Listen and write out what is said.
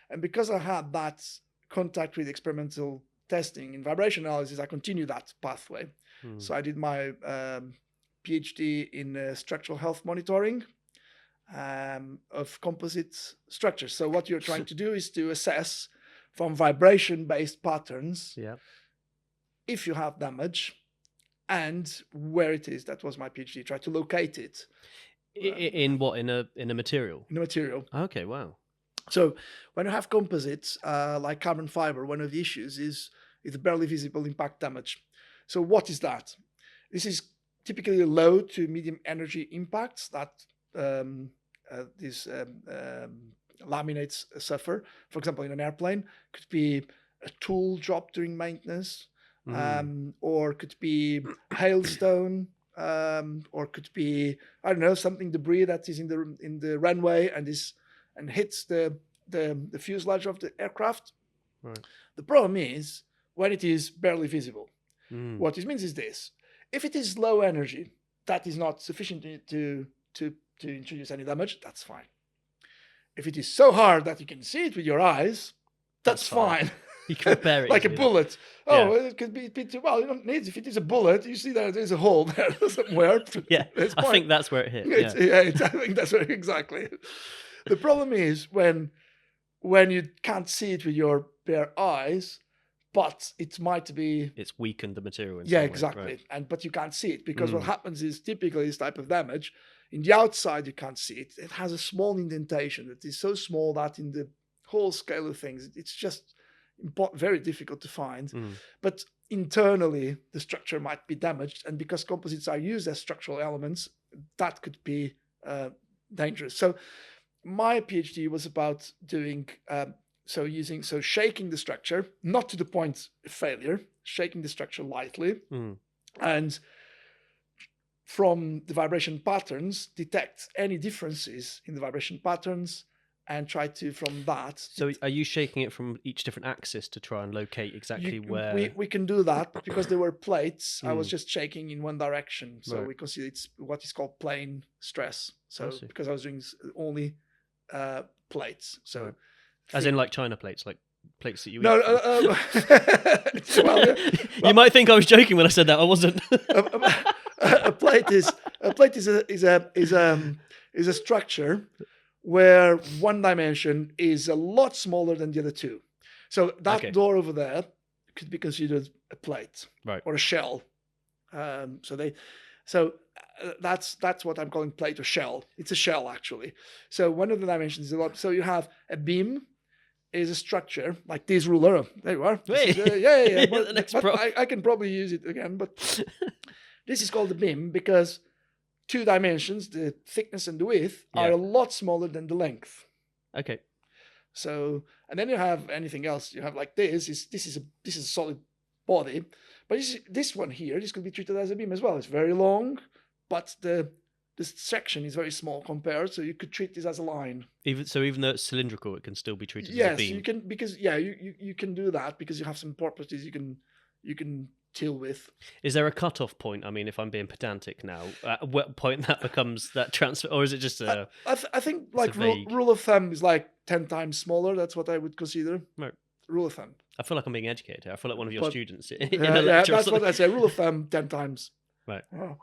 And because I had that contact with experimental testing in vibration analysis, I continued that pathway. So I did my PhD in structural health monitoring of composite structures. So what you're trying to do is to assess from vibration-based patterns if you have damage and where it is. That was my PhD. Try to locate it. In what? In a material? In a material. Okay, wow. So when you have composites like carbon fiber, one of the issues is the barely visible impact damage. So what is that? This is typically low to medium energy impacts that these laminates suffer. For example, in an airplane, could be a tool dropped during maintenance, or could be hailstone, or could be, I don't know, something debris that is in the runway and hits the fuselage of the aircraft. Right. The problem is when it is barely visible. What it means is this: if it is low energy, that is not sufficient to introduce any damage, that's fine. If it is so hard that you can see it with your eyes, that's fine. You can repair it like easily. a bullet. Oh, it could be too well. You don't need. If it is a bullet, you see there's a hole there somewhere. Yeah, I think that's where it hit. I think that's where exactly. The problem is when you can't see it with your bare eyes, but it might be it's weakened the material. In yeah, some way. exactly. Right. But you can't see it because what happens is typically this type of damage in the outside you can't see it. It has a small indentation that is so small that in the whole scale of things, it's just very difficult to find. But internally, the structure might be damaged, and because composites are used as structural elements, that could be dangerous. So my PhD was about doing shaking the structure, not to the point of failure, shaking the structure lightly, and from the vibration patterns, detect any differences in the vibration patterns and try to, from that... So are you shaking it from each different axis to try and locate exactly where... We can do that, but because there were plates, I was just shaking in one direction. So we consider it's what is called plane stress. So because I was doing only plates. So as in like China plates, like plates that you eat? No, you might think I was joking when I said that. I wasn't. A plate is a structure where one dimension is a lot smaller than the other two. So that door over there could be considered a plate, or a shell. That's what I'm calling plate or shell. It's a shell actually. So one of the dimensions is a lot. So you have a beam. Is a structure like this ruler. There you are. Yeah. But I can probably use it again. But this is called the beam because two dimensions, the thickness and the width, are a lot smaller than the length. Okay. So, and then you have anything else. You have like this. This is a solid body, but this one here, this could be treated as a beam as well. It's very long, but this section is very small compared, so you could treat this as a line. Even though it's cylindrical, it can still be treated as a beam. Yes, you can, because you can do that because you have some properties you can deal with. Is there a cut-off point? I mean, if I'm being pedantic now, at what point that becomes that transfer, or is it just a? I think like rule of thumb is like 10 times smaller. That's what I would consider. Right. Rule of thumb. I feel like I'm being educated here. I feel like one of your students in a lecture. That's what I say. Rule of thumb 10 times. Right. Oh.